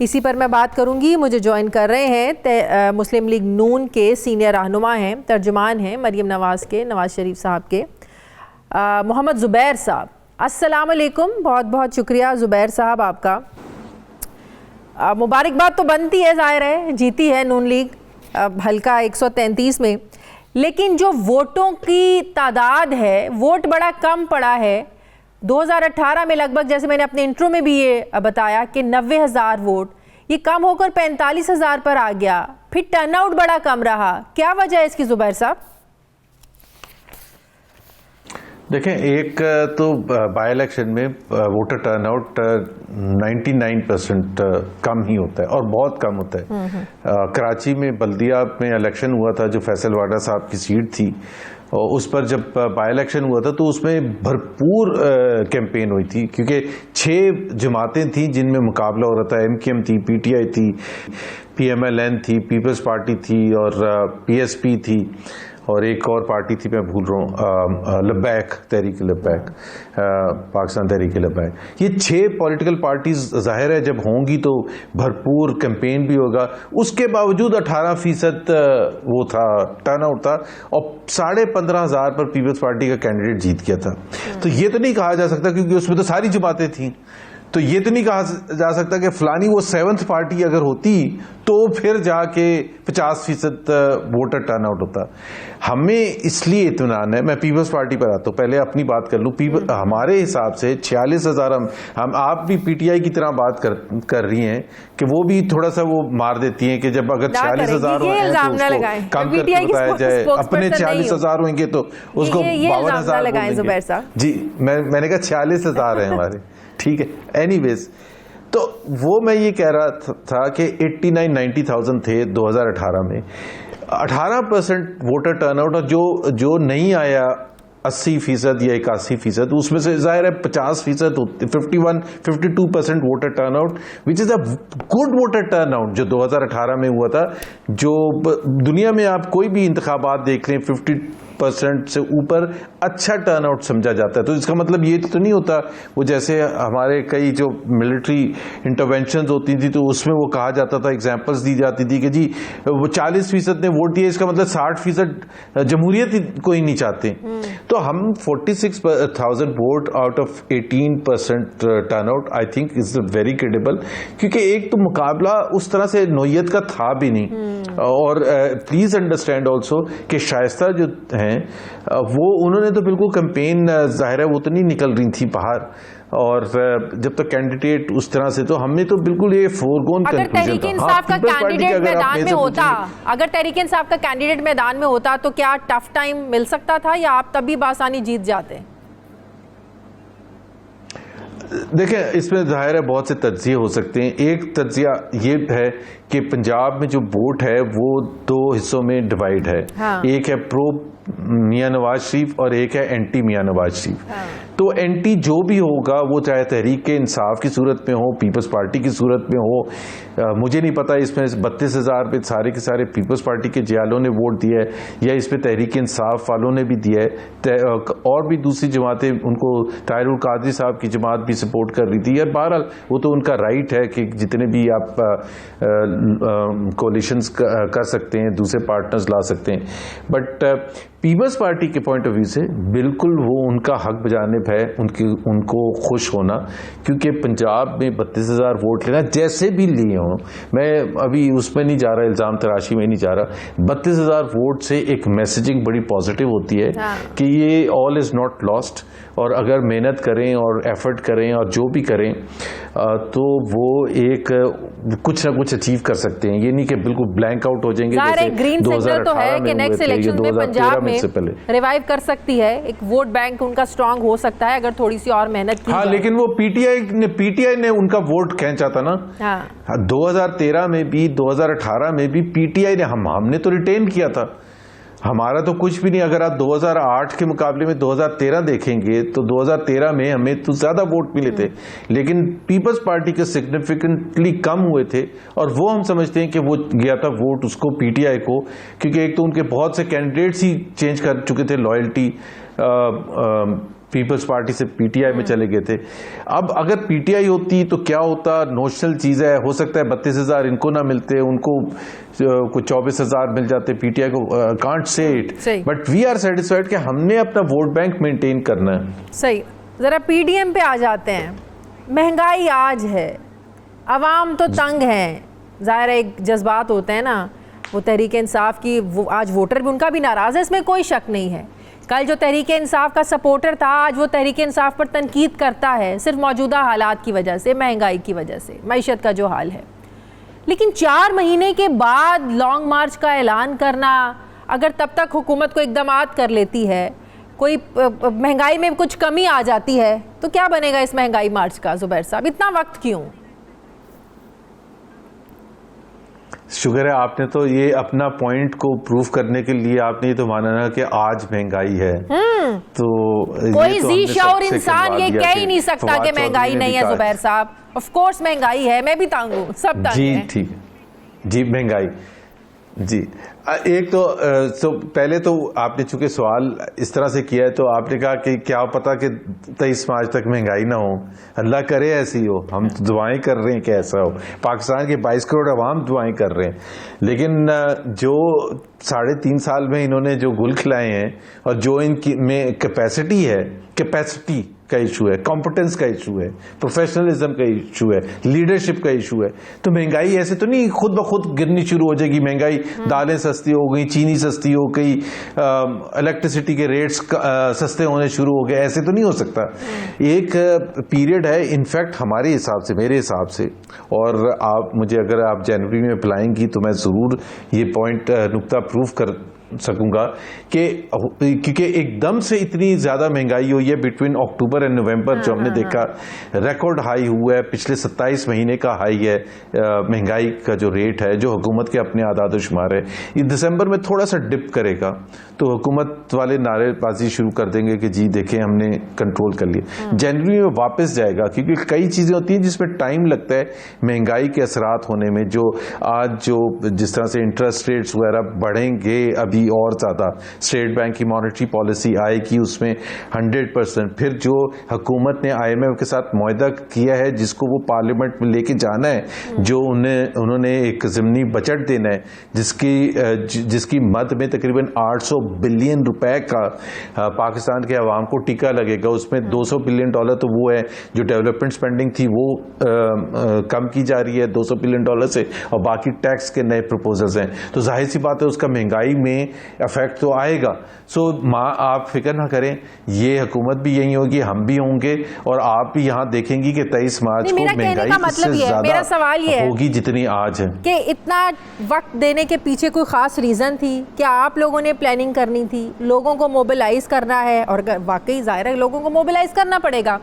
इसी पर मैं बात करूंगी। मुझे ज्वाइन कर रहे हैं मुस्लिम लीग नून के सीनियर रहनुमा हैं, तर्जुमान हैं मरियम नवाज़ के, नवाज़ शरीफ साहब के, मोहम्मद ज़ुबैर साहब। अस्सलाम वालेकुम, बहुत बहुत शुक्रिया ज़ुबैर साहब आपका। मुबारकबाद तो बनती है, ज़ाहिर है जीती है नून लीग हल्का 133 में, लेकिन जो वोटों की तादाद है, वोट बड़ा कम पड़ा है। 2018 में लगभग, जैसे मैंने अपने इंट्रो में भी ये बताया कि 90,000 वोट, ये कम होकर 45,000 पर आ गया। फिर टर्नआउट बड़ा कम रहा, क्या वजह है इसकी ज़ुबैर साहब? देखें, एक तो बाई इलेक्शन में वोटर टर्नआउट 99% कम ही होता है और बहुत कम होता है। कराची में बल्दिया में इलेक्शन हुआ था, जो फैसल वाडा साहब की सीट थी, और उस पर जब बाई इलेक्शन हुआ था तो उसमें भरपूर कैंपेन हुई थी, क्योंकि 6 जमातें थी जिनमें मुकाबला हो रहा था। MKM थी, PTI थी, PMLN थी, पीपल्स पार्टी थी और PSP थी, और एक और पार्टी थी, मैं भूल रहा हूँ, लब्बैक, तहरीक लब्बैक, पाकिस्तान तहरीक लब्बैक। ये 6 पॉलिटिकल पार्टीज जाहिर है जब होंगी तो भरपूर कैंपेन भी होगा। उसके बावजूद 18% वो था, टर्नआउट था, और 15,500 पर पीपल्स पार्टी का कैंडिडेट जीत गया था। तो ये तो नहीं कहा जा सकता, क्योंकि उसमें तो सारी जमातें थी, तो ये तो नहीं कहा जा सकता कि फलानी वो 7th पार्टी अगर होती तो फिर जाके 50% वोटर टर्नआउट होता। हमें इसलिए इत्मीनान है, मैं पीपल्स पार्टी पर आता हूँ, पहले अपनी बात कर लूँ। हमारे हिसाब से 46,000, हम आप भी PTI की तरह बात कर रही हैं कि वो भी थोड़ा सा वो मार देती हैं कि जब अगर 46,000 हो तो कम करके बताया जाए, अपने 46,000 होंगे तो उसको 52,000 जी। मैंने कहा 46,000 है हमारे, ठीक है। एनीवेज, तो वो मैं ये कह रहा था कि 89-90,000 थे 2018 में। 18% वोटर टर्नआउट, और जो नहीं आया 80% या 81%, उसमें से जाहिर है 50%, 51-52% voter turnout, which is a good voter turnout जो 2018 में हुआ था। जो दुनिया में आप कोई भी इंतखाबात देख लें, 50% से ऊपर अच्छा टर्नआउट समझा जाता है। तो इसका मतलब ये तो नहीं होता, वो जैसे हमारे कई जो मिलिट्री इंटरवेंशन होती थी तो उसमें वो कहा जाता था, एग्जांपल्स दी जाती थी कि जी वो 40% ने वोट दिया, इसका मतलब 60% जमहूरियत को ही नहीं चाहते। तो हम 46,000 vote out of 18% turnout, I think is very credible, क्योंकि एक तो मुकाबला उस तरह से नौयत का था भी नहीं। और प्लीज अंडरस्टैंड ऑल्सो कि शाइस्ता जो हैं वो उन्होंने तो बिल्कुल कैंपेन, जाहिर है वो तो नहीं निकल रही थी बाहर, और जब तक कैंडिडेट उस तरह से, तो हमने तो बिल्कुल ये फोरगोन कंक्लूजन था। अगर तहरीक इंसाफ का कैंडिडेट मैदान में होता तो क्या टफ टाइम मिल सकता था, या आप तभी बासानी जीत जाते? देखें, इसमें जाहिर है बहुत से तज्जिए हो सकते हैं। एक तज्जिया ये है कि पंजाब में जो वोट है वो 2 हिस्सों में डिवाइड है। हाँ। एक है प्रो मियां नवाज शरीफ और एक है एंटी मियां नवाज शरीफ। हाँ। तो एंटी जो भी होगा वो चाहे तहरीक इंसाफ की सूरत में हो, पीपल्स पार्टी की सूरत में हो, मुझे नहीं पता इसमें 32,000 पे सारे के सारे पीपल्स पार्टी के जियालों ने वोट दिया है या इस पे तहरीक इंसाफ वालों ने भी दिया है, और भी दूसरी जमातें, उनको ताहिरुल कादरी साहब की जमात भी सपोर्ट कर रही थी। या बहरहाल वो तो उनका राइट है कि जितने भी आप कोलिशंस कर सकते हैं, दूसरे पार्टनर्स ला सकते हैं, बट पीपल्स पार्टी के पॉइंट ऑफ व्यू से बिल्कुल वो उनका हक बजानिब है, उनको खुश होना, क्योंकि पंजाब में 32,000 वोट लेना जैसे भी लिए हों, मैं अभी उसमें नहीं जा रहा, इल्ज़ाम तराशी में नहीं जा रहा, 32,000 वोट से एक मैसेजिंग बड़ी पॉजिटिव होती है कि ये ऑल इज़ नॉट लॉस्ट, और अगर मेहनत करें और एफर्ट करें और जो भी करें तो वो एक कुछ ना कुछ अचीव कर सकते हैं। ये नहीं कि बिल्कुल ब्लैंक आउट हो जाएंगे। जैसे ग्रीन सिग्नल तो है कि नेक्स्ट इलेक्शन में पंजाब में रिवाइव कर सकती है, एक वोट बैंक उनका स्ट्रांग हो सकता है अगर थोड़ी सी और मेहनत की। हाँ, लेकिन वो पीटीआई ने उनका वोट खींचा था ना। हाँ। 2013 में भी 2018 में भी पीटीआई ने, हमने तो रिटेन किया था, हमारा तो कुछ भी नहीं। अगर आप 2008 के मुकाबले में 2013 देखेंगे तो 2013 में हमें तो ज्यादा वोट मिले थे, लेकिन पीपल्स पार्टी के सिग्निफिकेंटली कम हुए थे, और वो हम समझते हैं कि वो गया था वोट उसको पीटीआई को, क्योंकि एक तो उनके बहुत से कैंडिडेट्स ही चेंज कर चुके थे लॉयल्टी पीपल्स पार्टी से पीटीआई में चले गए थे। अब अगर पीटीआई होती तो क्या होता, नोशनल चीज है, हो सकता है 32,000 इनको ना मिलते, उनको कुछ 24,000 मिल जाते, पीटीआई को can't say it, but we are satisfied कि हमने अपना वोट बैंक मेंटेन करना है। सही। जरा पीडीएम पे आ जाते हैं। महंगाई आज है, अवाम तो तंग है, जाहिर है एक जज्बात होते हैं ना, वो तहरीक इंसाफ की, वो आज वोटर भी उनका भी नाराज़ है, इसमें कोई शक नहीं है। कल जो तहरीक इंसाफ का सपोर्टर था, आज वो तहरीक इंसाफ पर तनकीद करता है सिर्फ मौजूदा हालात की वजह से, महंगाई की वजह से, मईशत का जो हाल है। लेकिन 4 महीने के बाद लॉन्ग मार्च का ऐलान करना, अगर तब तक हुकूमत को इक़दामात कर लेती है, कोई महंगाई में कुछ कमी आ जाती है, तो क्या बनेगा इस महंगाई मार्च का? जुबैर साहब, इतना वक्त क्यों? शुक्र है आपने तो ये अपना पॉइंट को प्रूव करने के लिए आपने ये तो माना ना कि आज महंगाई है। तो कोई जी शाऊर इंसान ये कह ही नहीं सकता कि महंगाई नहीं है जुबैर साहब। ऑफ कोर्स महंगाई है, मैं भी तंग हूं, सब तंग जी, हैं। ठीक है जी, महंगाई जी। एक तो पहले तो आपने चूंकि सवाल इस तरह से किया है, तो आपने कहा कि क्या पता कि 23 मार्च तक महंगाई ना हो। अल्लाह करे ऐसी हो, हम तो दुआएं कर रहे हैं कि ऐसा हो। पाकिस्तान के 22 करोड़ अवाम दुआएं कर रहे हैं, लेकिन जो 3.5 साल में इन्होंने जो गुल खिलाए हैं और जो इनकी में कैपेसिटी का इशू है, कॉम्पिटेंस का इशू है, प्रोफेशनलिज्म का इशू है, लीडरशिप का इशू है, तो महंगाई ऐसे तो नहीं खुद ब खुद गिरनी शुरू हो जाएगी। महंगाई, दालें सस्ती हो गई, चीनी सस्ती हो गई, इलेक्ट्रिसिटी के रेट्स सस्ते होने शुरू हो गए, ऐसे तो नहीं हो सकता। एक पीरियड है, इनफैक्ट हमारे हिसाब से, मेरे हिसाब से, और आप मुझे अगर आप जनवरी में बुलाएंगी तो मैं जरूर ये पॉइंट नुक्ता प्रूव कर सकूंगा कि क्योंकि एकदम से इतनी ज्यादा महंगाई हुई है बिटवीन अक्टूबर एंड नवंबर, जो हमने देखा रिकॉर्ड हाई हुआ है, पिछले 27 महीने का हाई है महंगाई का जो रेट है, जो हुकूमत के अपने आदाद शुमार है। ये दिसंबर में थोड़ा सा डिप करेगा तो हुकूमत वाले नारेबाजी शुरू कर देंगे कि जी देखें हमने कंट्रोल कर लिया। जनवरी में वापस जाएगा, क्योंकि कई चीजें होती हैं जिसमें टाइम लगता है महंगाई के असरात होने में। जो आज जो जिस तरह से इंटरेस्ट रेट्स वगैरह बढ़ेंगे अभी और ज्यादा, स्टेट बैंक की मॉनेटरी पॉलिसी आएगी उसमें 100%, फिर जो हुकूमत ने IMF के साथ मुआहदा किया है जिसको वो पार्लियामेंट में लेके जाना है, जो उन्होंने एक ज़िमनी बजट देना है जिसकी मद में तकरीबन 800 बिलियन रुपए का पाकिस्तान के अवाम को टीका लगेगा। उसमें $200 बिलियन तो वो है जो डेवलपमेंट स्पेंडिंग थी वो कम की जा रही है $200 बिलियन से, और बाकी टैक्स के नए प्रपोजल्स हैं। तो जाहिर सी बात है उसका महंगाई में इफेक्ट तो आएगा। आप फिक्र ना करें, ये हुकूमत भी यही होगी, हम भी होंगे, और आप भी यहाँ देखेंगी कि 23 मार्च को महंगाई इससे ज्यादा होगी जितनी आज है। कि इतना वक्त देने के पीछे कोई खास रीजन थी? क्या आप लोगों ने प्लानिंग करनी थी? लोगों को मोबिलाइज करना है, और वाकई जाहिर है लोगों को मोबिलाइज करना पड़ेगा।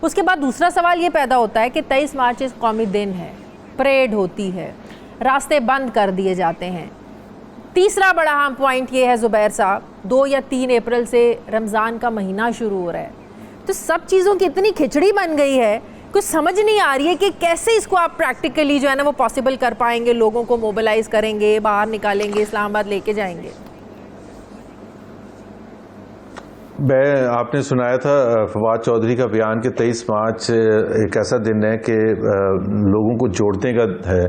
उसके बाद दूसरा सवाल ये पैदा होता है कि 23 मार्च इस कौमी दिन है, परेड होती है, रास्ते बंद कर दिए जाते हैं। तीसरा बड़ा अहम पॉइंट ये है जुबैर साहब, 2 या 3 अप्रैल से रमज़ान का महीना शुरू हो रहा है, तो सब चीज़ों की इतनी खिचड़ी बन गई है, कुछ समझ नहीं आ रही है कि कैसे इसको आप प्रैक्टिकली जो है ना वो पॉसिबल कर पाएंगे, लोगों को मोबिलाइज करेंगे, बाहर निकालेंगे, इस्लामाबाद लेके जाएंगे। आपने सुनाया था फवाद चौधरी का बयान कि 23 मार्च एक ऐसा दिन है कि लोगों को जोड़ने का है,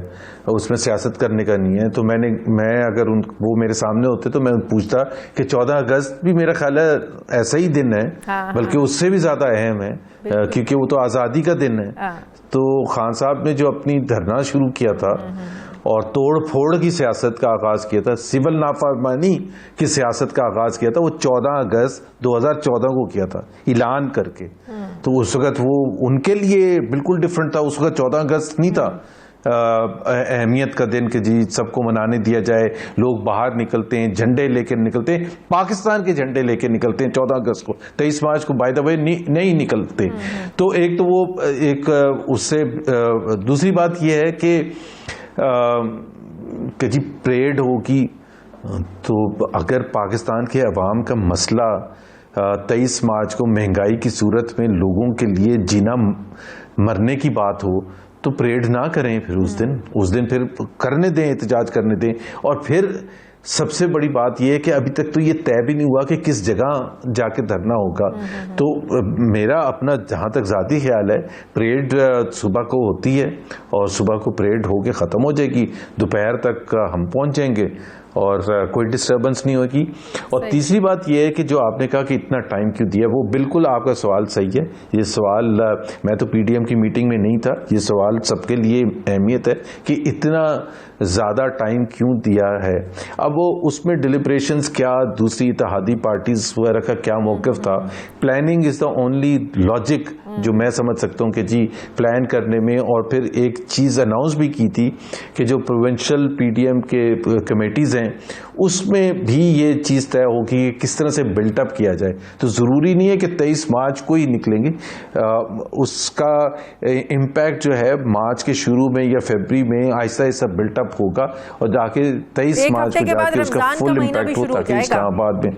उसमें सियासत करने का नहीं है। तो मैं अगर वो मेरे सामने होते तो मैं पूछता कि 14 अगस्त भी मेरा ख्याल है ऐसा ही दिन है, बल्कि उससे भी ज्यादा अहम है, क्योंकि वो तो आज़ादी का दिन है। तो खान साहब ने जो अपनी धरना शुरू किया था और तोड़ फोड़ की सियासत का आगाज किया था, सिविल नाफरमानी की सियासत का आगाज किया था, वो 14 अगस्त 2014 को किया था ऐलान करके। तो उस वक्त वो उनके लिए बिल्कुल डिफरेंट था। उस वक्त 14 अगस्त नहीं था अहमियत का दिन कि जी सबको मनाने दिया जाए, लोग बाहर निकलते हैं, झंडे लेकर निकलते हैं, पाकिस्तान के झंडे लेकर निकलते हैं 14 अगस्त को, 23 मार्च को बाय द वे नहीं निकलते। तो एक तो वो एक उससे दूसरी बात यह है कि जी परेड होगी, तो अगर पाकिस्तान के अवाम का मसला 23 मार्च को महंगाई की सूरत में लोगों के लिए जीना मरने की बात हो, तो परेड ना करें फिर उस दिन फिर करने दें, एहतजाज करने दें, और फिर सबसे बड़ी बात यह है कि अभी तक तो ये तय भी नहीं हुआ कि किस जगह जाके धरना होगा। तो मेरा अपना जहाँ तक ज़ाती ख्याल है, परेड सुबह को होती है और सुबह को परेड होके ख़त्म हो जाएगी, दोपहर तक हम पहुँच जाएंगे और कोई डिस्टर्बेंस नहीं होगी। और तीसरी बात यह है कि जो आपने कहा कि इतना टाइम क्यों दिया, वो बिल्कुल आपका सवाल सही है। ये सवाल मैं तो पीडीएम की मीटिंग में नहीं था, ये सवाल सबके लिए अहमियत है कि इतना ज़्यादा टाइम क्यों दिया है। अब वो उसमें डिलिब्रेशंस क्या, दूसरी इत्तेहादी पार्टीज वगैरह का क्या मौक़िफ़ था, planning is the only logic जो मैं समझ सकता हूँ कि जी प्लान करने में। और फिर एक चीज़ अनाउंस भी की थी कि जो प्रोविंशियल पीडीएम के कमेटीज़ हैं उसमें भी ये चीज़ तय होगी कि किस तरह से बिल्टअप किया जाए। तो ज़रूरी नहीं है कि 23 मार्च को ही निकलेंगे, उसका इम्पैक्ट जो है मार्च के शुरू में या फरवरी में आहिस्ता आहिस्ता बिल्टअप होगा और जाके 23 मार्च को जाके उसका फुल इम्पैक्ट हो ताकि इस्लामाबाद में